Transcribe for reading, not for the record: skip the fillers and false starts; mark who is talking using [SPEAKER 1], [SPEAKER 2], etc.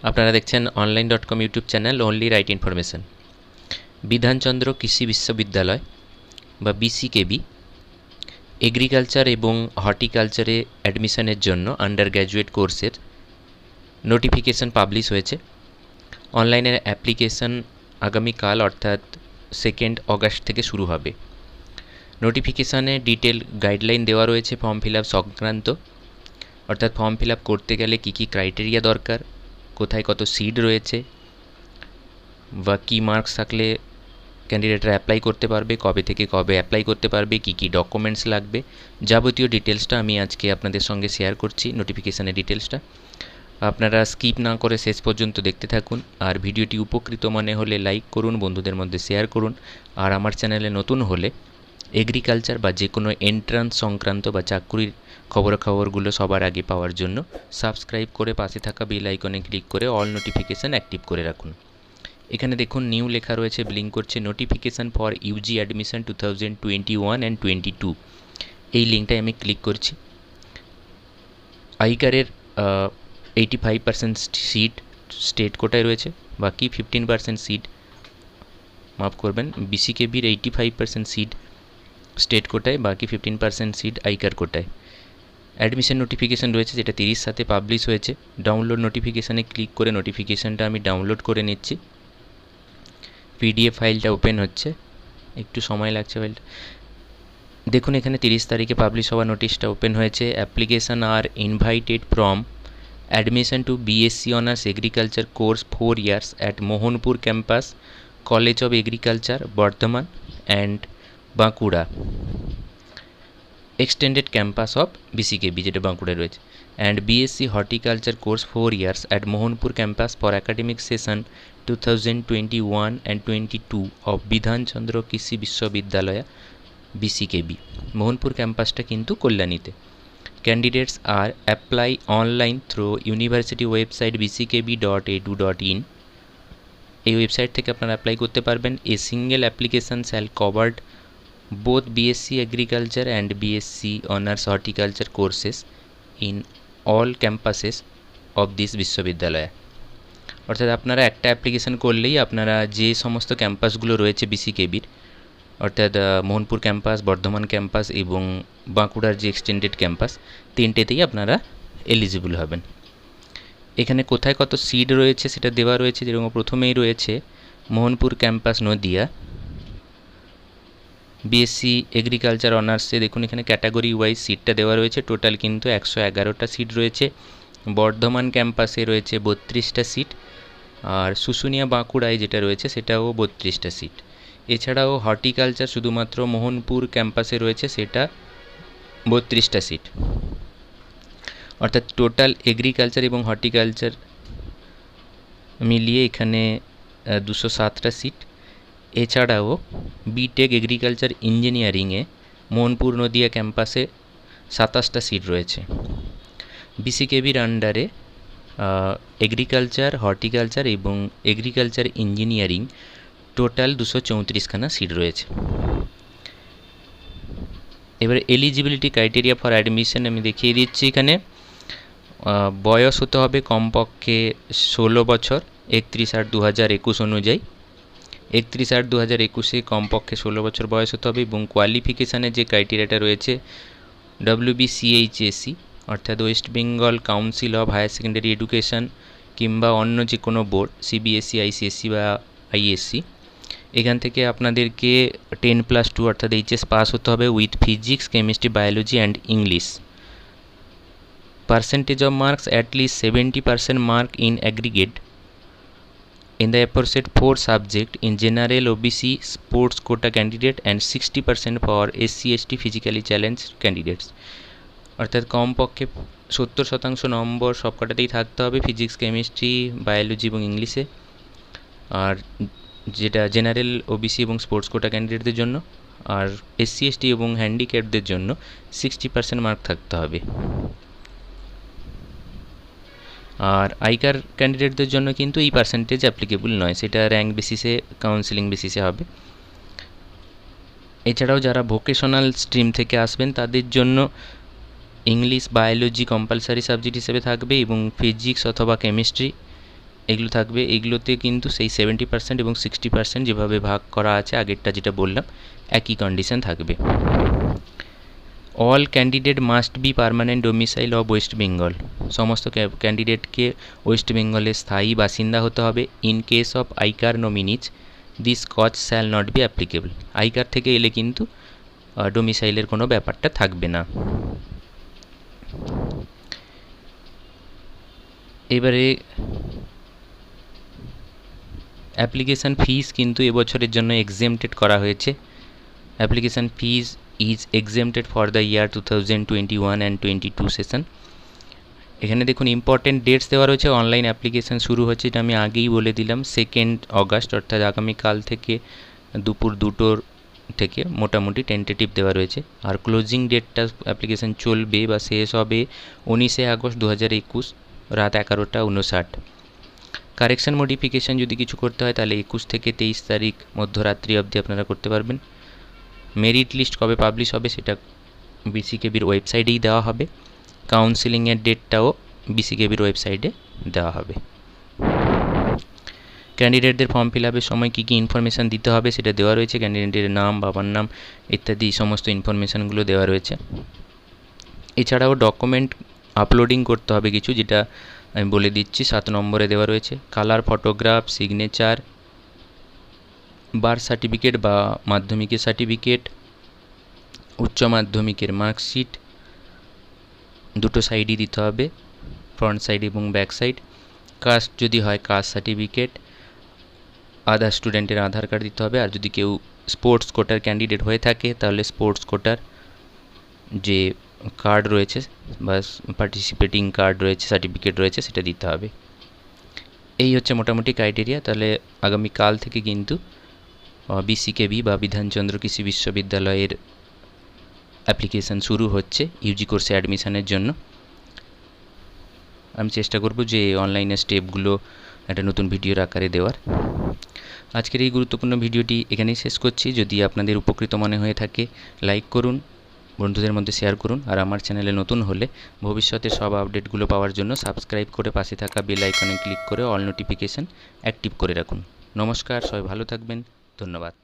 [SPEAKER 1] আপনারা দেখছেন online.com YouTube channel only right information. Bidhanchandra কৃষি বিশ্ববিদ্যালয় বা বিসিকেবি এগ্রিকালচার এবং হর্টিকালচারে অ্যাডমিশনের জন্য আন্ডার গ্র্যাজুয়েট কোর্সের নোটিফিকেশান পাবলিশ হয়েছে। অনলাইনের অ্যাপ্লিকেশান আগামীকাল অর্থাৎ 2 অগাস্ট থেকে শুরু হবে। নোটিফিকেশানে ডিটেল গাইডলাইন দেওয়া রয়েছে ফর্ম ফিল আপ সংক্রান্ত, অর্থাৎ ফর্ম ফিল আপ করতে গেলে কী কী ক্রাইটেরিয়া দরকার, কোথায় কত সিট রয়েছে বা কী মার্কস থাকলে ক্যান্ডিডেটরা অ্যাপ্লাই করতে পারবে, কবে থেকে কবে অ্যাপ্লাই করতে পারবে, কী কী ডকুমেন্টস লাগবে, যাবতীয় ডিটেলসটা আমি আজকে আপনাদের সঙ্গে শেয়ার করছি। নোটিফিকেশানের ডিটেলসটা আপনারা স্কিপ না করে শেষ পর্যন্ত দেখতে থাকুন। আর ভিডিওটি উপকৃত মনে হলে লাইক করুন, বন্ধুদের মধ্যে শেয়ার করুন। আর আমার চ্যানেলে নতুন হলে এগ্রিকালচার বা যে কোনো এন্ট্রান্স সংক্রান্ত বা চাকরির খবরাখবরগুলো সবার আগে পাওয়ার জন্য সাবস্ক্রাইব করে পাশে থাকা বেল আইকনে ক্লিক করে অল নোটিফিকেশান অ্যাক্টিভ করে রাখুন। এখানে দেখুন নিউ লেখা রয়েছে, ব্লিঙ্ক করছে, notification for Yuji admission 2021 and 22। এই লিঙ্কটায় আমি ক্লিক করছি। আইকারের 85% সিট স্টেট কোটায় রয়েছে, বাকি 15% সিট, মাফ করবেন, বিসিকেবির 85% সিট স্টেট কোটায়, বাকি 15% সিট আইকার কোটায়। অ্যাডমিশন নোটিফিকেশান রয়েছে যেটা 30 পাবলিশ হয়েছে। ডাউনলোড নোটিফিকেশানে ক্লিক করে নোটিফিকেশানটা আমি ডাউনলোড করে নিচ্ছি। পিডিএফ ফাইলটা ওপেন হচ্ছে, একটু সময় লাগছে ফাইলটা। দেখুন এখানে 30 তারিখে পাবলিশ হওয়া নোটিশটা ওপেন হয়েছে। Application are invited from admission to BSc honours agriculture course 4 years at Mohanpur campus, college of agriculture Bardhaman and Bankura, extended campus of BCKV যেটা বাঁকুড়ায় রয়েছে, and BSc horticulture course 4 years at Mohanpur campus for academic session 2021 and 22 of Bidhan Chandra কৃষি Viswavidyalaya BCKV. Mohanpur ক্যাম্পাসটা কিন্তু কল্যাণীতে। Candidates are apply online through university website bckb.edu.in। এই website থেকে আপনারা অ্যাপ্লাই করতে পারবেন। A single application shall covered both BSc Agriculture and BSc Honours Horticulture courses in all campuses of this বিশ্ববিদ্যালয়। অর্থাৎ আপনারা একটা অ্যাপ্লিকেশান করলেই আপনারা যে সমস্ত ক্যাম্পাসগুলো রয়েছে বিসিকেবির, অর্থাৎ মোহনপুর ক্যাম্পাস, বর্ধমান ক্যাম্পাস এবং বাঁকুড়ার যে এক্সটেন্ডেড ক্যাম্পাস, তিনটেতেই আপনারা এলিজিবল হবেন। এখানে কোথায় কত সিট রয়েছে সেটা দেওয়া রয়েছে, যেরকম প্রথমেই রয়েছে Mohanpur campus Nadia. BSc agriculture অনার্সে দেখুন এখানে ক্যাটাগরি ওয়াইজ সিটটা দেওয়া রয়েছে, টোটাল কিন্তু 111টা সিট রয়েছে। বর্ধমান ক্যাম্পাসে রয়েছে 32টা সিট, আর শুশুনিয়া বাঁকুড়ায় যেটা রয়েছে সেটাও 32টা সিট। এছাড়াও হর্টিকালচার শুধুমাত্র মোহনপুর ক্যাম্পাসে রয়েছে, সেটা 32টা সিট। অর্থাৎ টোটাল এগ্রিকালচার এবং হর্টিকালচার মিলিয়ে এখানে 207টা সিট। এছাড়াও বিটেক এগ্রিকালচার ইঞ্জিনিয়ারিংয়ে মোহনপুর নদিয়া ক্যাম্পাসে 27টা সিট রয়েছে। বিসিকেবির আন্ডারে এগ্রিকালচার, হর্টিকালচার এবং এগ্রিকালচার ইঞ্জিনিয়ারিং টোটাল 234খানা সিট রয়েছে। এবারে এলিজিবিলিটি ক্রাইটেরিয়া ফর অ্যাডমিশন আমি দেখিয়ে দিচ্ছি। এখানে বয়স হতে হবে কমপক্ষে 16 বছর 31/8/2021 অনুযায়ী। 31/8/2021 কমপক্ষে 16 বছর বয়স হতে হবে এবং কোয়ালিফিকেশানের যে ক্রাইটেরিয়াটা রয়েছে WBCHSC অর্থাৎ West Bengal council of higher secondary education কিংবা অন্য যে কোনো বোর্ড, CBSE, ICSE বা ISC, এখান থেকে আপনাদেরকে 10+2 অর্থাৎ HS পাস হতে হবে with physics, chemistry, biology and English. Percentage of marks at least 70% mark in aggregate in the aforesaid 4 subject in general, OBC, sports quota candidate and 60% for SC/ST physically challenged candidates। অর্থাৎ কমপক্ষে 70% নম্বর সবকটাতেই থাকতে হবে, physics, chemistry, biology এবং ইংলিশে। আর যেটা general, OBC এবং sports কোটা ক্যান্ডিডেটদের জন্য, আর SC/ST এবং হ্যান্ডিক্যাপদের জন্য 60% মার্ক থাকতে হবে। আর আইকার ক্যান্ডিডেটদের জন্য কিন্তু এই পার্সেন্টেজ অ্যাপ্লিকেবল নয়, সেটা র্যাঙ্ক বেসিসে, কাউন্সিলিং বেসিসে হবে। এছাড়াও যারা ভোকেশনাল স্ট্রিম থেকে আসবেন তাদের জন্য ইংলিশ, বায়োলজি কম্পালসারি সাবজেক্ট হিসেবে থাকবে এবং ফিজিক্স অথবা কেমিস্ট্রি এগুলো থাকবে। এগুলোতে কিন্তু সেই 70% এবং 60% যেভাবে ভাগ করা আছে আগেরটা যেটা বললাম একই কন্ডিশন থাকবে। All candidate must be permanent domicile of West Bengal, সমস্ত ক্যান্ডিডেটকে ওয়েস্ট বেঙ্গলের স্থায়ী বাসিন্দা হতে হবে। In case of ICAR nominees this clause shall not be applicable, ICAR থেকে এলে কিন্তু ডোমিসাইলের কোনো ব্যাপারটা থাকবে না। এবারে অ্যাপ্লিকেশান ফিস কিন্তু এবছরের জন্য এক্সেমটেড করা হয়েছে। Application fees is exempted for the year 2021 and 22 session. এখানে দেখুন ইম্পর্টেন্ট ডেটস দেওয়া রয়েছে। অনলাইন অ্যাপ্লিকেশান শুরু হচ্ছে, এটা আমি আগেই বলে দিলাম, 2 অগাস্ট, অর্থাৎ আগামীকাল থেকে দুপুর 2টোর থেকে মোটামুটি টেন্টেটিভ দেওয়া রয়েছে। আর ক্লোজিং ডেটটা অ্যাপ্লিকেশান চলবে বা শেষ হবে 19 আগস্ট 2021 রাত 11:59। কারেকশান মডিফিকেশান যদি কিছু করতে হয় তাহলে 21 থেকে 23 তারিখ মধ্যরাত্রি অবধি আপনারা করতে পারবেন। মেরিট লিস্ট কবে পাবলিশ হবে সেটা বিসিকেবির ওয়েবসাইটেই দেওয়া হবে। কাউন্সিলিংয়ের ডেটটাও বিসিকেবির ওয়েবসাইটে দেওয়া হবে। ক্যান্ডিডেটদের ফর্ম ফিল আপের সময় কী কী ইনফরমেশান দিতে হবে সেটা দেওয়া রয়েছে। ক্যান্ডিডেটের নাম, বাবার নাম ইত্যাদি সমস্ত ইনফরমেশানগুলো দেওয়া রয়েছে। এছাড়াও ডকুমেন্ট আপলোডিং করতে হবে কিছু, যেটা আমি বলে দিচ্ছি। 7 নম্বরে দেওয়া রয়েছে colour photograph, signature, birth certificate বা মাধ্যমিকের সার্টিফিকেট, উচ্চ মাধ্যমিকের মার্কশিট, দুটো সাইডই দিতে হবে, ফ্রন্ট সাইড এবং ব্যাক সাইড। কাস্ট যদি হয় কাস্ট সার্টিফিকেট, আদার স্টুডেন্টের আধার কার্ড দিতে হবে। আর যদি কেউ স্পোর্টস কোটার ক্যান্ডিডেট হয়ে থাকে তাহলে স্পোর্টস কোটার যে কার্ড রয়েছে বা পার্টিসিপেটিং কার্ড রয়েছে, সার্টিফিকেট রয়েছে, সেটা দিতে হবে। এই হচ্ছে মোটামুটি ক্রাইটেরিয়া। তাহলে আগামীকাল থেকে কিন্তু বিসিকেবি বা বিধানচন্দ্র কৃষি বিশ্ববিদ্যালয়ের অ্যাপ্লিকেশান শুরু হচ্ছে ইউজি কোর্সে অ্যাডমিশানের জন্য। আমি চেষ্টা করব যে অনলাইনের স্টেপগুলো একটা নতুন ভিডিওর আকারে দেওয়ার। আজকের এই গুরুত্বপূর্ণ ভিডিওটি এখানেই শেষ করছি। যদি আপনাদের উপকৃত মনে হয়ে থাকে লাইক করুন, বন্ধুদের মধ্যে শেয়ার করুন। আর আমার চ্যানেলে নতুন হলে ভবিষ্যতে সব আপডেটগুলো পাওয়ার জন্য সাবস্ক্রাইব করে পাশে থাকা বেল আইকনে ক্লিক করে অল নোটিফিকেশান অ্যাক্টিভ করে রাখুন। নমস্কার, সবাই ভালো থাকবেন, ধন্যবাদ।